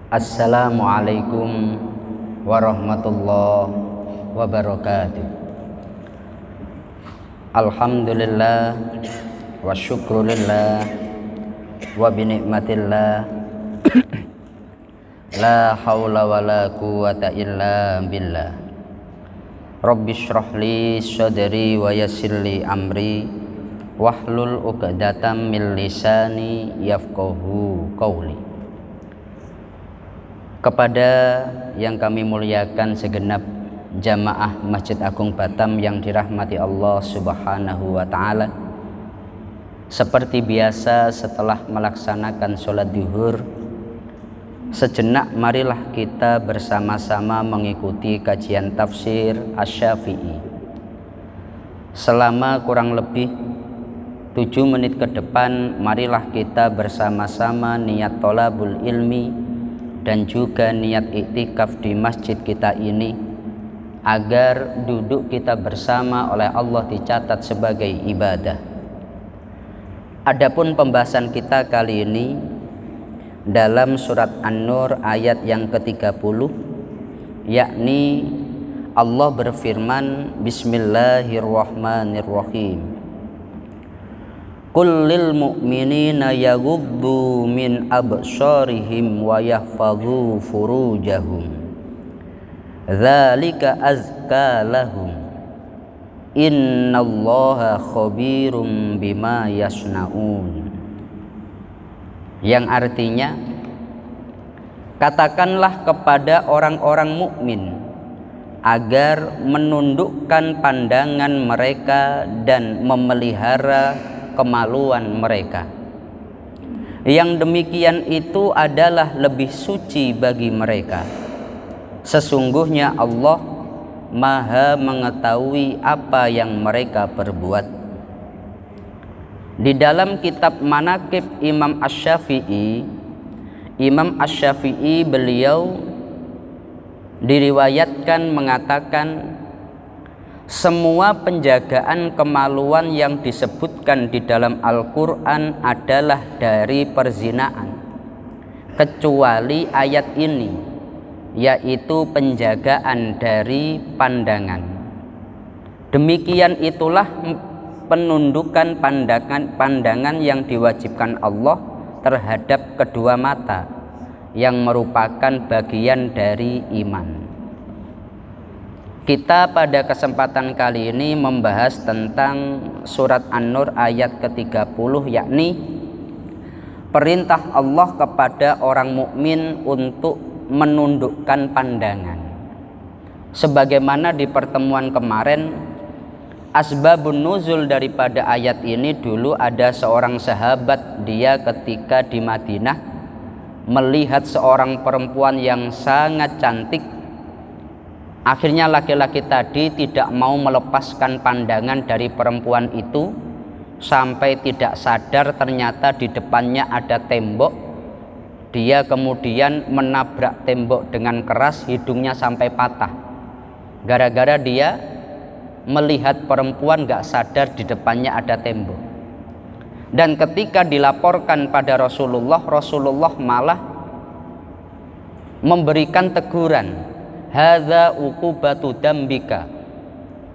Assalamualaikum warahmatullahi wabarakatuh. Alhamdulillah wa syukrulillah wa binikmatillah la hawla wa la quwata illa billah. Rabbi shrah li sadri wa yassir li amri wahlul 'uqdatam min lisani yafqahu qawli. Kepada yang kami muliakan segenap jamaah Masjid Agung Batam yang dirahmati Allah Subhanahu wa Ta'ala, seperti biasa setelah melaksanakan sholat zuhur, sejenak marilah kita bersama-sama mengikuti kajian tafsir Asy-Syafi'i. Selama kurang lebih 7 menit ke depan, marilah kita bersama-sama niat thalabul ilmi dan juga niat iktikaf di masjid kita ini, agar duduk kita bersama oleh Allah dicatat sebagai ibadah. Adapun pembahasan kita kali ini dalam surat An-Nur ayat yang ke-30, yakni Allah berfirman, Bismillahirrahmanirrahim. Qul lil mu'minina yaghuddu min absarihim wa yahfadhu furujahum dzalika azka lahum innallaha khabirum bima yasnaun. Yang artinya, katakanlah kepada orang-orang mukmin agar menundukkan pandangan mereka dan memelihara kemaluan mereka. Yang demikian itu adalah lebih suci bagi mereka. Sesungguhnya Allah Maha mengetahui apa yang mereka perbuat. Di dalam kitab Manaqib Imam Asy-Syafi'i, beliau diriwayatkan mengatakan, semua penjagaan kemaluan yang disebutkan di dalam Al-Quran adalah dari perzinaan, kecuali ayat ini, yaitu penjagaan dari pandangan. Demikian itulah penundukan pandangan yang diwajibkan Allah terhadap kedua mata, yang merupakan bagian dari iman. Kita pada kesempatan kali ini membahas tentang surat An-Nur ayat ke-30, yakni perintah Allah kepada orang mukmin untuk menundukkan pandangan. Sebagaimana di pertemuan kemarin, asbabun nuzul daripada ayat ini, dulu ada seorang sahabat, dia ketika di Madinah melihat seorang perempuan yang sangat cantik. Akhirnya laki-laki tadi tidak mau melepaskan pandangan dari perempuan itu, sampai tidak sadar ternyata di depannya ada tembok. Dia kemudian menabrak tembok dengan keras, hidungnya sampai patah. Gara-gara dia melihat perempuan gak sadar di depannya ada tembok. Dan ketika dilaporkan pada Rasulullah, Rasulullah malah memberikan teguran, hadza uqubatu dambika,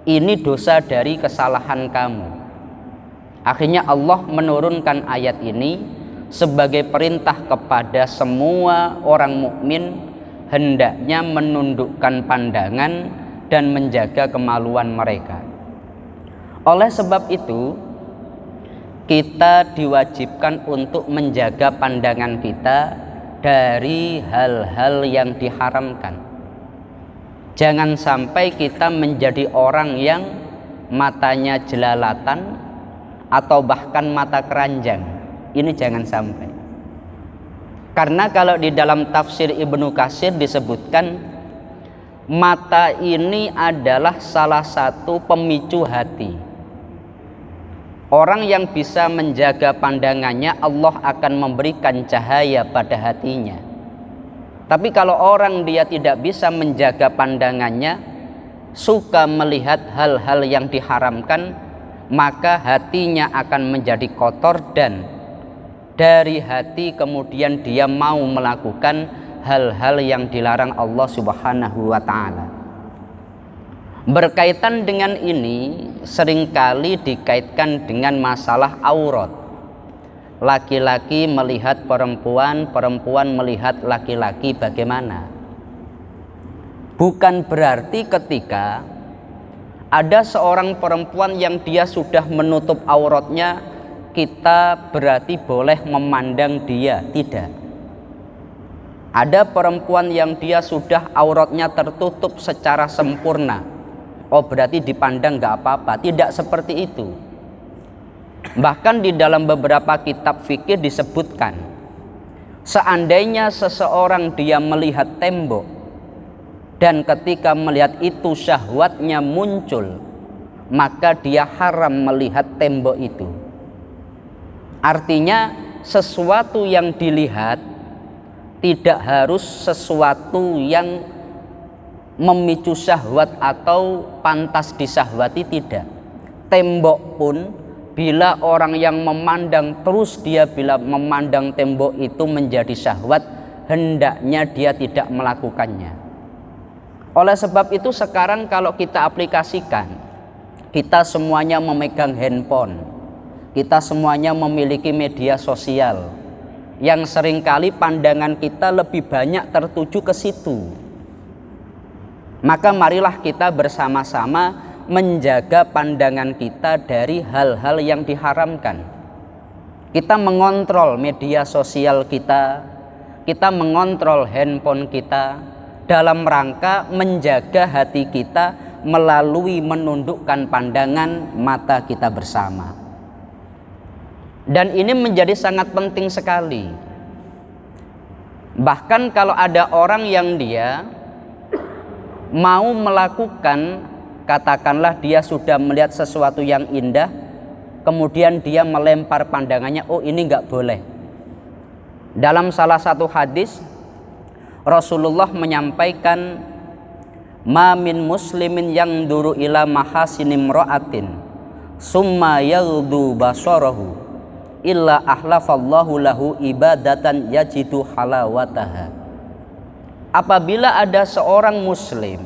ini dosa dari kesalahan kamu. Akhirnya Allah menurunkan ayat ini sebagai perintah kepada semua orang mukmin hendaknya menundukkan pandangan dan menjaga kemaluan mereka. Oleh sebab itu, kita diwajibkan untuk menjaga pandangan kita dari hal-hal yang diharamkan. Jangan sampai kita menjadi orang yang matanya jelalatan atau bahkan mata keranjang. Ini jangan sampai. Karena kalau di dalam tafsir Ibnu Katsir disebutkan, mata ini adalah salah satu pemicu hati. Orang yang bisa menjaga pandangannya, Allah akan memberikan cahaya pada hatinya. Tapi kalau orang dia tidak bisa menjaga pandangannya, suka melihat hal-hal yang diharamkan, maka hatinya akan menjadi kotor, dan dari hati kemudian dia mau melakukan hal-hal yang dilarang Allah Subhanahu wa taala. Berkaitan dengan ini seringkali dikaitkan dengan masalah aurat. Laki-laki melihat perempuan, perempuan melihat laki-laki bagaimana. Bukan berarti ketika ada seorang perempuan yang dia sudah menutup auratnya, kita berarti boleh memandang dia. Tidak. Ada perempuan yang dia sudah auratnya tertutup secara sempurna, oh berarti dipandang gak apa-apa. Tidak seperti itu. Bahkan di dalam beberapa kitab fikih disebutkan, seandainya seseorang dia melihat tembok dan ketika melihat itu syahwatnya muncul, maka dia haram melihat tembok itu. Artinya sesuatu yang dilihat tidak harus sesuatu yang memicu syahwat atau pantas disahwati, tidak. Tembok pun bila orang yang memandang terus dia bila memandang tembok itu menjadi syahwat, hendaknya dia tidak melakukannya. Oleh sebab itu sekarang kalau kita aplikasikan, kita semuanya memegang handphone, kita semuanya memiliki media sosial yang seringkali pandangan kita lebih banyak tertuju ke situ. Maka marilah kita bersama-sama menjaga pandangan kita dari hal-hal yang diharamkan. Kita mengontrol media sosial kita, kita mengontrol handphone kita dalam rangka menjaga hati kita melalui menundukkan pandangan mata kita bersama. Dan ini menjadi sangat penting sekali. Bahkan kalau ada orang yang dia mau melakukan, katakanlah dia sudah melihat sesuatu yang indah, kemudian dia melempar pandangannya, oh ini nggak boleh. Dalam salah satu hadis Rasulullah menyampaikan, ma min muslimin yang duru ila mahasinim ro'atin summa yaghdu basarahu illa ahlafallahu lahu ibadatan yajidu halawataha. Apabila ada seorang muslim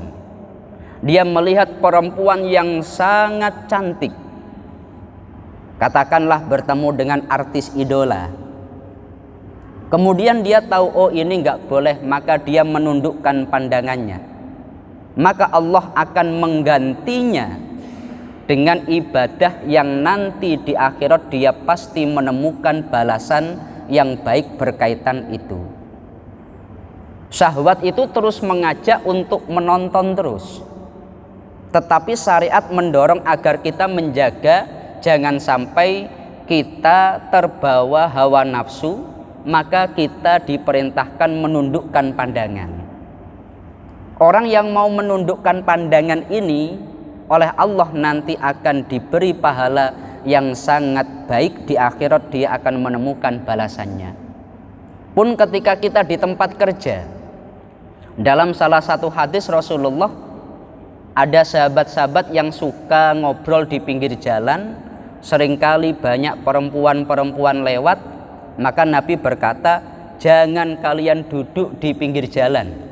dia melihat perempuan yang sangat cantik, katakanlah bertemu dengan artis idola, kemudian dia tahu oh ini nggak boleh, maka dia menundukkan pandangannya, maka Allah akan menggantinya dengan ibadah yang nanti di akhirat dia pasti menemukan balasan yang baik berkaitan itu. Syahwat itu terus mengajak untuk menonton terus, tetapi syariat mendorong agar kita menjaga jangan sampai kita terbawa hawa nafsu, maka kita diperintahkan menundukkan pandangan. Orang yang mau menundukkan pandangan ini oleh Allah nanti akan diberi pahala yang sangat baik, di akhirat dia akan menemukan balasannya. Pun ketika kita di tempat kerja, dalam salah satu hadis Rasulullah, ada sahabat-sahabat yang suka ngobrol di pinggir jalan, seringkali banyak perempuan-perempuan lewat, maka Nabi berkata, jangan kalian duduk di pinggir jalan.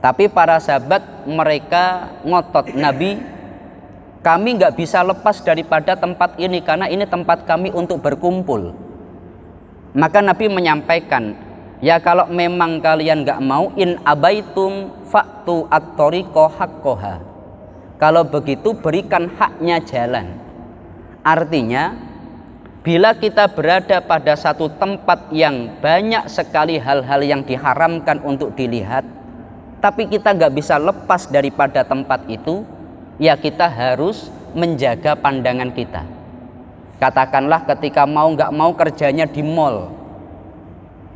Tapi para sahabat mereka ngotot, Nabi, kami nggak bisa lepas daripada tempat ini karena ini tempat kami untuk berkumpul. Maka Nabi menyampaikan, ya kalau memang kalian nggak mau, in abaitum fa'tu at-tariqa haqqaha. Kalau begitu berikan haknya jalan. Artinya bila kita berada pada satu tempat yang banyak sekali hal-hal yang diharamkan untuk dilihat, tapi kita nggak bisa lepas daripada tempat itu, ya kita harus menjaga pandangan kita. Katakanlah ketika mau nggak mau kerjanya di mall,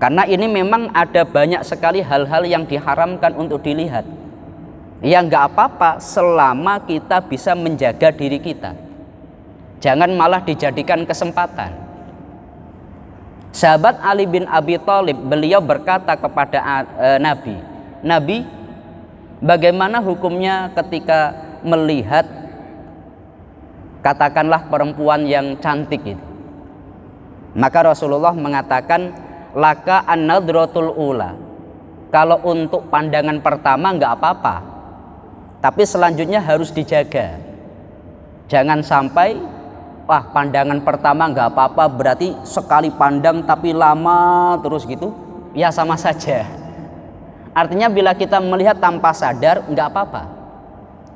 karena ini memang ada banyak sekali hal-hal yang diharamkan untuk dilihat. Ya nggak apa-apa selama kita bisa menjaga diri kita. Jangan malah dijadikan kesempatan. Sahabat Ali bin Abi Thalib, beliau berkata kepada Nabi, Nabi, bagaimana hukumnya ketika melihat katakanlah perempuan yang cantik itu? Maka Rasulullah mengatakan, laka an-nadratul ula, Kalau untuk pandangan pertama nggak apa-apa, tapi selanjutnya harus dijaga. Jangan sampai wah pandangan pertama nggak apa-apa, berarti sekali pandang tapi lama terus gitu, ya sama saja. Artinya bila kita melihat tanpa sadar nggak apa-apa.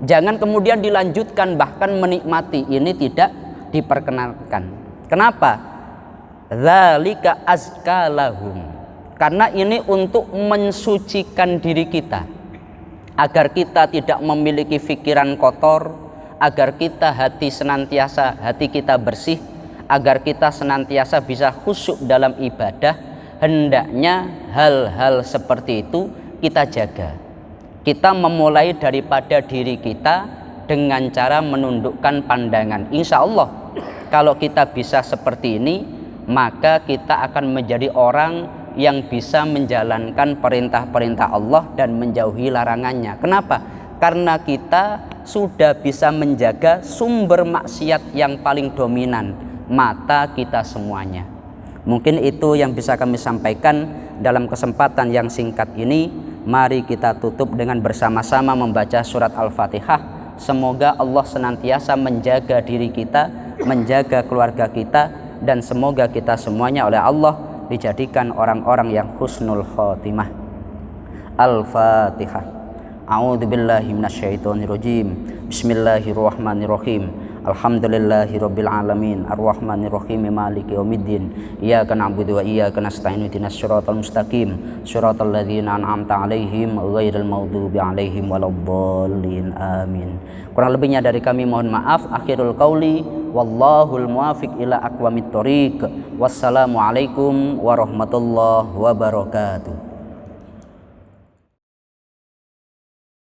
Jangan kemudian dilanjutkan, bahkan menikmati, ini tidak diperkenankan. Kenapa? Dzalika azka lahum. Karena ini untuk mensucikan diri kita, agar kita tidak memiliki pikiran kotor, agar kita hati kita bersih, agar kita senantiasa bisa khusyuk dalam ibadah. Hendaknya hal-hal seperti itu kita jaga. Kita memulai daripada diri kita dengan cara menundukkan pandangan. Insya Allah kalau kita bisa seperti ini, maka kita akan menjadi orang yang bisa menjalankan perintah-perintah Allah dan menjauhi larangannya. Kenapa? Karena kita sudah bisa menjaga sumber maksiat yang paling dominan, mata kita semuanya. Mungkin itu yang bisa kami sampaikan dalam kesempatan yang singkat ini. Mari kita tutup dengan bersama-sama membaca surat Al-Fatihah. Semoga Allah senantiasa menjaga diri kita, menjaga keluarga kita, dan semoga kita semuanya oleh Allah dijadikan orang-orang yang husnul khotimah. Al-Fatihah. A'udzubillahi minasyaitonirrajim. Bismillahirrahmanirrahim. Alhamdulillahirabbil alamin arrahmanirrahim maliki yaumiddin iyyaka na'budu wa iyyaka nasta'in ihdinas siratal mustaqim siratal ladzina an'amta 'alaihim ghairil maghdubi 'alaihim waladdallin amin. Kurang lebihnya dari kami mohon maaf. Akhirul qauli wallahul muwaffiq ila aqwamit thoriq. Wassalamualaikum warahmatullahi wabarakatuh.